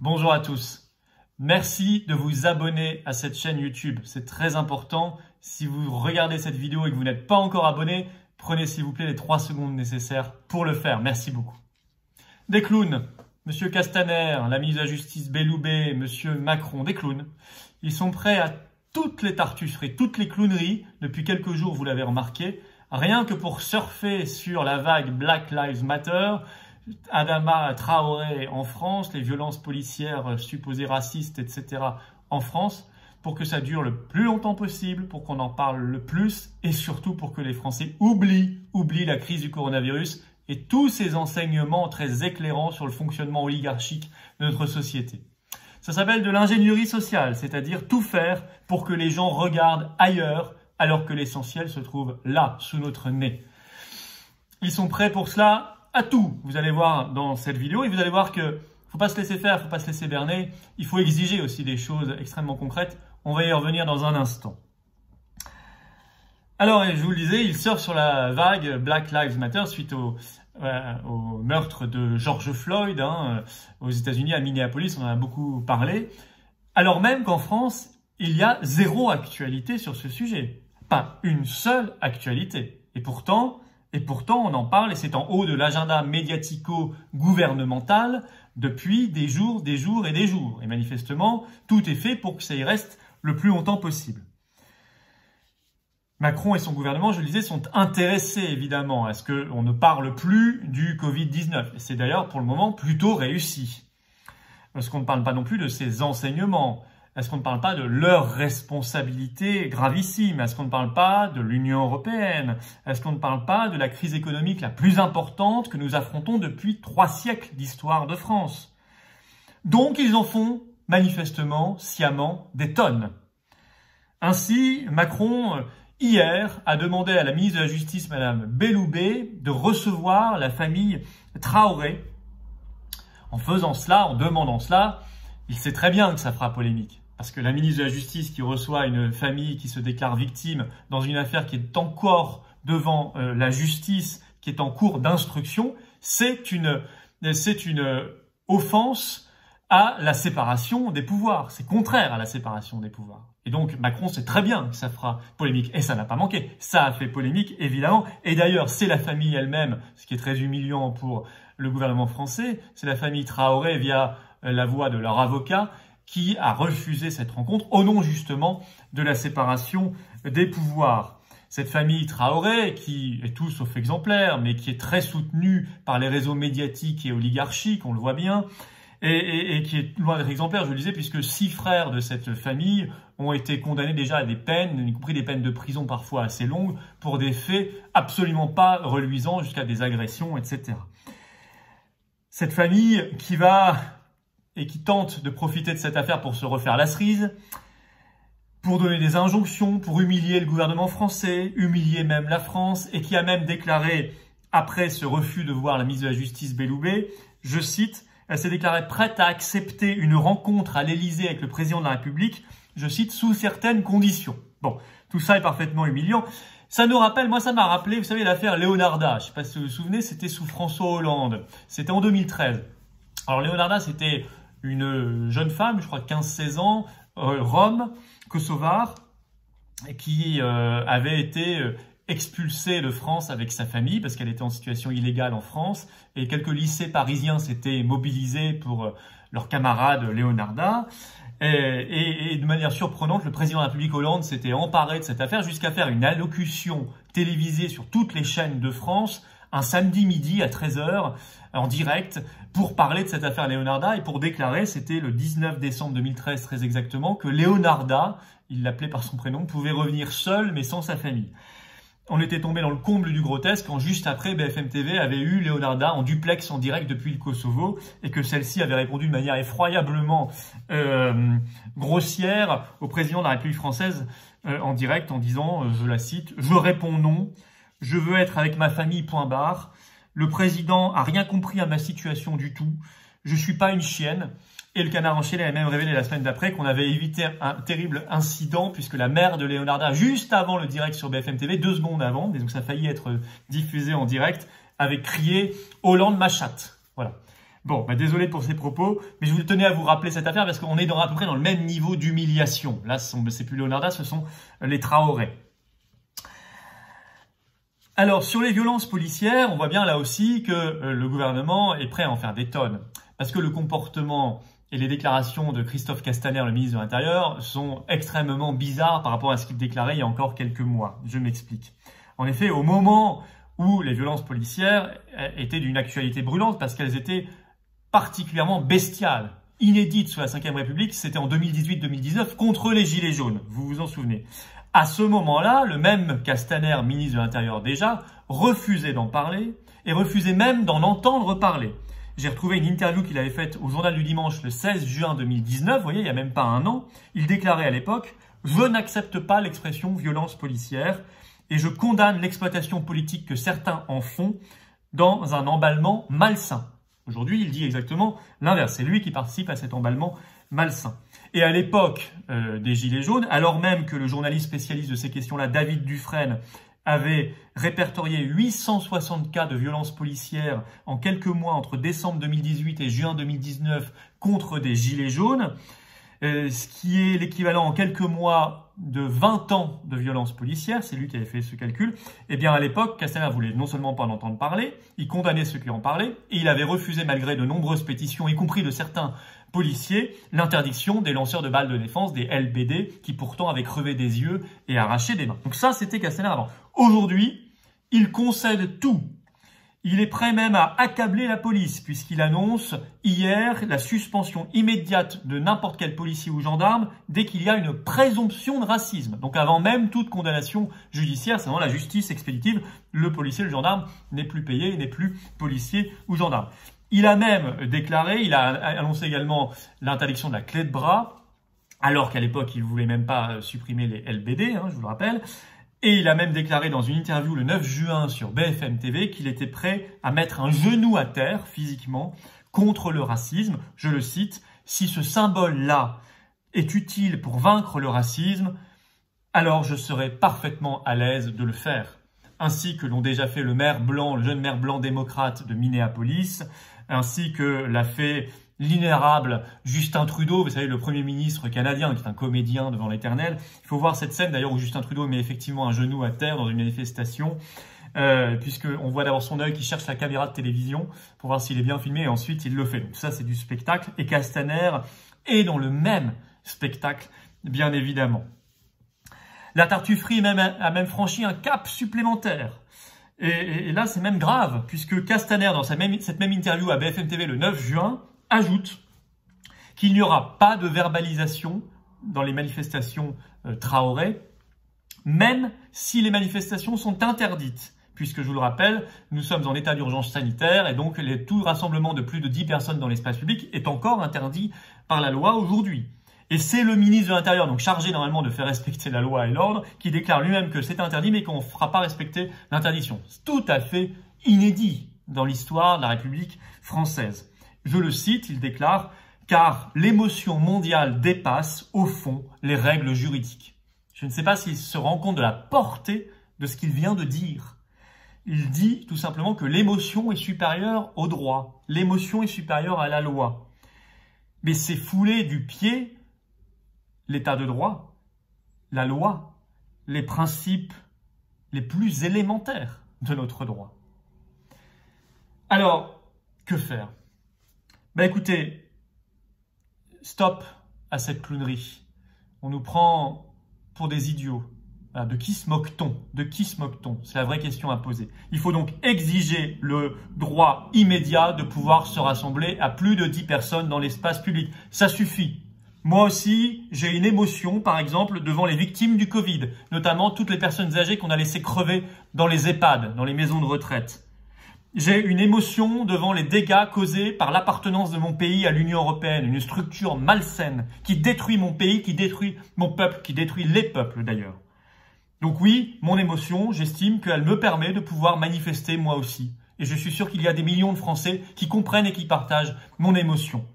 Bonjour à tous. Merci de vous abonner à cette chaîne YouTube. C'est très important. Si vous regardez cette vidéo et que vous n'êtes pas encore abonné, prenez s'il vous plaît les 3 secondes nécessaires pour le faire. Merci beaucoup. Des clowns. Monsieur Castaner, la ministre de la Justice Belloubet, Monsieur Macron, des clowns. Ils sont prêts à toutes les tartufferies, toutes les clowneries, depuis quelques jours, vous l'avez remarqué, rien que pour surfer sur la vague Black Lives Matter, Adama Traoré en France, les violences policières supposées racistes, etc. en France, pour que ça dure le plus longtemps possible, pour qu'on en parle le plus et surtout pour que les Français oublient la crise du coronavirus et tous ces enseignements très éclairants sur le fonctionnement oligarchique de notre société. Ça s'appelle de l'ingénierie sociale, c'est-à-dire tout faire pour que les gens regardent ailleurs alors que l'essentiel se trouve là, sous notre nez. Ils sont prêts pour cela à tout. Vous allez voir dans cette vidéo et vous allez voir que faut pas se laisser faire, faut pas se laisser berner. Il faut exiger aussi des choses extrêmement concrètes. On va y revenir dans un instant. Alors, je vous le disais, il surfe sur la vague Black Lives Matter suite au meurtre de George Floyd aux États-Unis, à Minneapolis. On en a beaucoup parlé. Alors même qu'en France, il y a zéro actualité sur ce sujet. Pas une seule actualité. Et pourtant, on en parle et c'est en haut de l'agenda médiatico-gouvernemental depuis des jours et des jours. Et manifestement, tout est fait pour que ça y reste le plus longtemps possible. Macron et son gouvernement, je le disais, sont intéressés évidemment à ce qu'on ne parle plus du Covid-19. Et c'est d'ailleurs pour le moment plutôt réussi. Est-ce qu'on ne parle pas non plus de ses enseignements? Est-ce qu'on ne parle pas de leurs responsabilités gravissimes? Est-ce qu'on ne parle pas de l'Union européenne? Est-ce qu'on ne parle pas de la crise économique la plus importante que nous affrontons depuis 3 siècles d'histoire de France? Donc ils en font manifestement, sciemment, des tonnes. Ainsi, Macron, hier, a demandé à la ministre de la Justice, Madame Belloubet, de recevoir la famille Traoré. En faisant cela, en demandant cela, il sait très bien que ça fera polémique. Parce que la ministre de la Justice qui reçoit une famille qui se déclare victime dans une affaire qui est encore devant la justice, qui est en cours d'instruction, c'est une offense à la séparation des pouvoirs. C'est contraire à la séparation des pouvoirs. Et donc Macron sait très bien que ça fera polémique. Et ça n'a pas manqué. Ça a fait polémique, évidemment. Et d'ailleurs, c'est la famille elle-même, ce qui est très humiliant pour le gouvernement français, c'est la famille Traoré via la voix de leur avocat qui a refusé cette rencontre au nom justement de la séparation des pouvoirs. Cette famille Traoré, qui est tout sauf exemplaire, mais qui est très soutenue par les réseaux médiatiques et oligarchiques, on le voit bien, et qui est loin d'être exemplaire, je le disais, puisque 6 frères de cette famille ont été condamnés déjà à des peines, y compris des peines de prison parfois assez longues, pour des faits absolument pas reluisants, jusqu'à des agressions, etc. Cette famille qui tente de profiter de cette affaire pour se refaire la cerise, pour donner des injonctions, pour humilier le gouvernement français, humilier même la France, et qui a même déclaré, après ce refus de voir la ministre de la Justice Belloubet, je cite, elle s'est déclarée prête à accepter une rencontre à l'Élysée avec le président de la République, je cite, sous certaines conditions. Bon, tout ça est parfaitement humiliant. Ça nous rappelle, moi ça m'a rappelé, vous savez, l'affaire Leonarda. Je ne sais pas si vous vous souvenez, c'était sous François Hollande. C'était en 2013. Alors Leonarda, c'était une jeune femme, je crois 15-16 ans, rome, kosovare, qui avait été expulsée de France avec sa famille parce qu'elle était en situation illégale en France. Et quelques lycées parisiens s'étaient mobilisés pour leur camarade Leonarda. Et de manière surprenante, le président de la République Hollande s'était emparé de cette affaire jusqu'à faire une allocution télévisée sur toutes les chaînes de France un samedi midi à 13 h en direct pour parler de cette affaire Leonarda et pour déclarer, c'était le 19 décembre 2013 très exactement, que Leonarda, il l'appelait par son prénom, pouvait revenir seul mais sans sa famille. On était tombé dans le comble du grotesque quand juste après BFM TV avait eu Leonarda en duplex en direct depuis le Kosovo et que celle-ci avait répondu de manière effroyablement grossière au président de la République française en direct en disant, je la cite, « Je réponds non, je veux être avec ma famille, point barre. Le président a rien compris à ma situation du tout. Je suis pas une chienne. » Et le Canard enchaîné a même révélé la semaine d'après qu'on avait évité un terrible incident puisque la mère de Leonarda, juste avant le direct sur BFM TV, 2 secondes avant, donc ça a failli être diffusé en direct, avait crié « Hollande ma chatte ». Voilà. Bon, désolé pour ces propos, mais je vous tenais à vous rappeler cette affaire parce qu'on est à peu près dans le même niveau d'humiliation. Là, c'est plus Leonarda, ce sont les Traoré. Alors, sur les violences policières, on voit bien là aussi que le gouvernement est prêt à en faire des tonnes. Parce que le comportement et les déclarations de Christophe Castaner, le ministre de l'Intérieur, sont extrêmement bizarres par rapport à ce qu'il déclarait il y a encore quelques mois. Je m'explique. En effet, au moment où les violences policières étaient d'une actualité brûlante, parce qu'elles étaient particulièrement bestiales, inédites sous la Ve République, c'était en 2018-2019 contre les Gilets jaunes, vous vous en souvenez. À ce moment-là, le même Castaner, ministre de l'Intérieur déjà, refusait d'en parler et refusait même d'en entendre parler. J'ai retrouvé une interview qu'il avait faite au Journal du Dimanche le 16 juin 2019, vous voyez, il n'y a même pas un an. Il déclarait à l'époque « Je n'accepte pas l'expression violence policière et je condamne l'exploitation politique que certains en font dans un emballement malsain. » Aujourd'hui, il dit exactement l'inverse. C'est lui qui participe à cet emballement malsain. Et à l'époque des Gilets jaunes, alors même que le journaliste spécialiste de ces questions-là, David Dufresne, avait répertorié 860 cas de violences policières en quelques mois entre décembre 2018 et juin 2019 contre des Gilets jaunes, ce qui est l'équivalent en quelques mois de 20 ans de violences policières, c'est lui qui avait fait ce calcul. Eh bien à l'époque, Castaner voulait non seulement pas en entendre parler, il condamnait ceux qui en parlaient, et il avait refusé malgré de nombreuses pétitions, y compris de certains policiers, l'interdiction des lanceurs de balles de défense, des LBD, qui pourtant avaient crevé des yeux et arraché des mains. Donc ça, c'était Castaner avant. Aujourd'hui, il concède tout. Il est prêt même à accabler la police, puisqu'il annonce hier la suspension immédiate de n'importe quel policier ou gendarme dès qu'il y a une présomption de racisme. Donc avant même toute condamnation judiciaire, c'est vraiment la justice expéditive, le policier, le gendarme n'est plus payé, n'est plus policier ou gendarme. Il a même déclaré, il a annoncé également l'interdiction de la clé de bras, alors qu'à l'époque, il ne voulait même pas supprimer les LBD, je vous le rappelle. Et il a même déclaré dans une interview le 9 juin sur BFM TV qu'il était prêt à mettre un genou à terre, physiquement, contre le racisme. Je le cite, « Si ce symbole-là est utile pour vaincre le racisme, alors je serai parfaitement à l'aise de le faire. » Ainsi que l'ont déjà fait le maire blanc, le jeune maire blanc démocrate de Minneapolis, ainsi que l'a fait l'inérable Justin Trudeau, vous savez, le Premier ministre canadien, qui est un comédien devant l'éternel. Il faut voir cette scène d'ailleurs où Justin Trudeau met effectivement un genou à terre dans une manifestation, puisqu'on voit d'abord son œil qui cherche la caméra de télévision pour voir s'il est bien filmé, et ensuite il le fait. Donc ça, c'est du spectacle. Et Castaner est dans le même spectacle, bien évidemment. La tartufferie a même franchi un cap supplémentaire. Et là, c'est même grave, puisque Castaner, dans cette même interview à BFM TV le 9 juin, ajoute qu'il n'y aura pas de verbalisation dans les manifestations Traoré, même si les manifestations sont interdites. Puisque, je vous le rappelle, nous sommes en état d'urgence sanitaire et donc tout rassemblement de plus de 10 personnes dans l'espace public est encore interdit par la loi aujourd'hui. Et c'est le ministre de l'Intérieur, donc chargé normalement de faire respecter la loi et l'ordre, qui déclare lui-même que c'est interdit, mais qu'on ne fera pas respecter l'interdiction. C'est tout à fait inédit dans l'histoire de la République française. Je le cite, il déclare « Car l'émotion mondiale dépasse, au fond, les règles juridiques ». Je ne sais pas s'il se rend compte de la portée de ce qu'il vient de dire. Il dit tout simplement que l'émotion est supérieure au droit, l'émotion est supérieure à la loi. Mais c'est fouler du pied l'état de droit, la loi, les principes les plus élémentaires de notre droit. Alors, que faire? Écoutez, stop à cette clownerie. On nous prend pour des idiots. De qui se moque-t-on? De qui se moque-t-on? C'est la vraie question à poser. Il faut donc exiger le droit immédiat de pouvoir se rassembler à plus de 10 personnes dans l'espace public. Ça suffit. Moi aussi, j'ai une émotion, par exemple, devant les victimes du Covid, notamment toutes les personnes âgées qu'on a laissées crever dans les EHPAD, dans les maisons de retraite. J'ai une émotion devant les dégâts causés par l'appartenance de mon pays à l'Union européenne, une structure malsaine qui détruit mon pays, qui détruit mon peuple, qui détruit les peuples d'ailleurs. Donc oui, mon émotion, j'estime qu'elle me permet de pouvoir manifester moi aussi. Et je suis sûr qu'il y a des millions de Français qui comprennent et qui partagent mon émotion.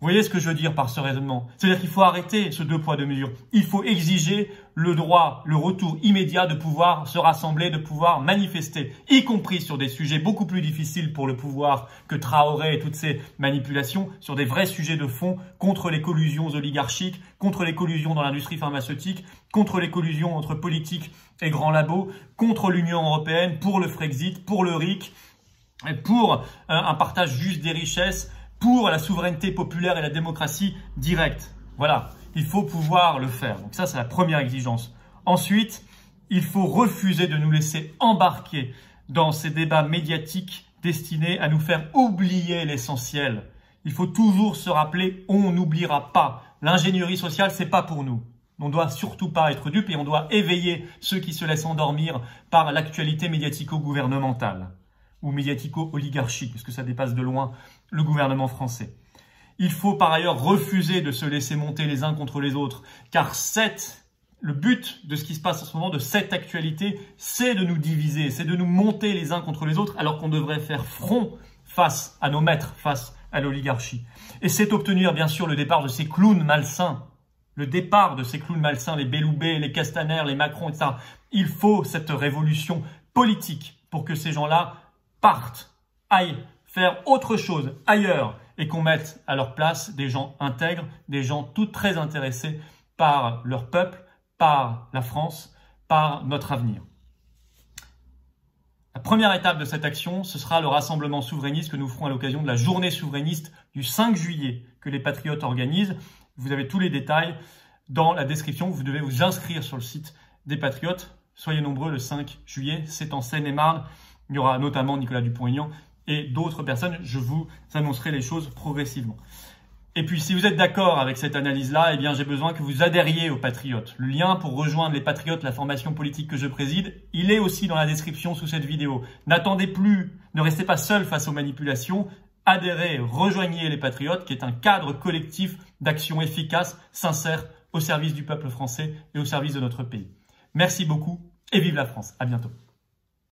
Vous voyez ce que je veux dire par ce raisonnement? C'est-à-dire qu'il faut arrêter ce 2 poids 2 mesures. Il faut exiger le droit, le retour immédiat de pouvoir se rassembler, de pouvoir manifester, y compris sur des sujets beaucoup plus difficiles pour le pouvoir que Traoré et toutes ces manipulations, sur des vrais sujets de fond contre les collusions oligarchiques, contre les collusions dans l'industrie pharmaceutique, contre les collusions entre politiques et grands labos, contre l'Union européenne, pour le Frexit, pour le RIC, pour un partage juste des richesses, pour la souveraineté populaire et la démocratie directe. Voilà, il faut pouvoir le faire. Donc ça, c'est la première exigence. Ensuite, il faut refuser de nous laisser embarquer dans ces débats médiatiques destinés à nous faire oublier l'essentiel. Il faut toujours se rappeler, on n'oubliera pas. L'ingénierie sociale, c'est pas pour nous. On ne doit surtout pas être dupe et on doit éveiller ceux qui se laissent endormir par l'actualité médiatico-gouvernementale ou médiatico-oligarchique, parce que ça dépasse de loin le gouvernement français. Il faut par ailleurs refuser de se laisser monter les uns contre les autres, car le but de ce qui se passe en ce moment, de cette actualité, c'est de nous diviser, c'est de nous monter les uns contre les autres, alors qu'on devrait faire front face à nos maîtres, face à l'oligarchie. Et c'est obtenir bien sûr le départ de ces clowns malsains, le départ de ces clowns malsains, les Belloubet, les Castaner, les Macron, etc. Il faut cette révolution politique pour que ces gens-là partent, aillent faire autre chose ailleurs et qu'on mette à leur place des gens intègres, des gens tout très intéressés par leur peuple, par la France, par notre avenir. La première étape de cette action, ce sera le rassemblement souverainiste que nous ferons à l'occasion de la journée souverainiste du 5 juillet que les Patriotes organisent. Vous avez tous les détails dans la description. Vous devez vous inscrire sur le site des Patriotes. Soyez nombreux le 5 juillet, c'est en Seine-et-Marne. Il y aura notamment Nicolas Dupont-Aignan et d'autres personnes. Je vous annoncerai les choses progressivement. Et puis, si vous êtes d'accord avec cette analyse-là, eh bien, j'ai besoin que vous adhériez aux Patriotes. Le lien pour rejoindre les Patriotes, la formation politique que je préside, il est aussi dans la description sous cette vidéo. N'attendez plus, ne restez pas seul face aux manipulations. Adhérez, rejoignez les Patriotes, qui est un cadre collectif d'action efficace, sincère, au service du peuple français et au service de notre pays. Merci beaucoup et vive la France. À bientôt.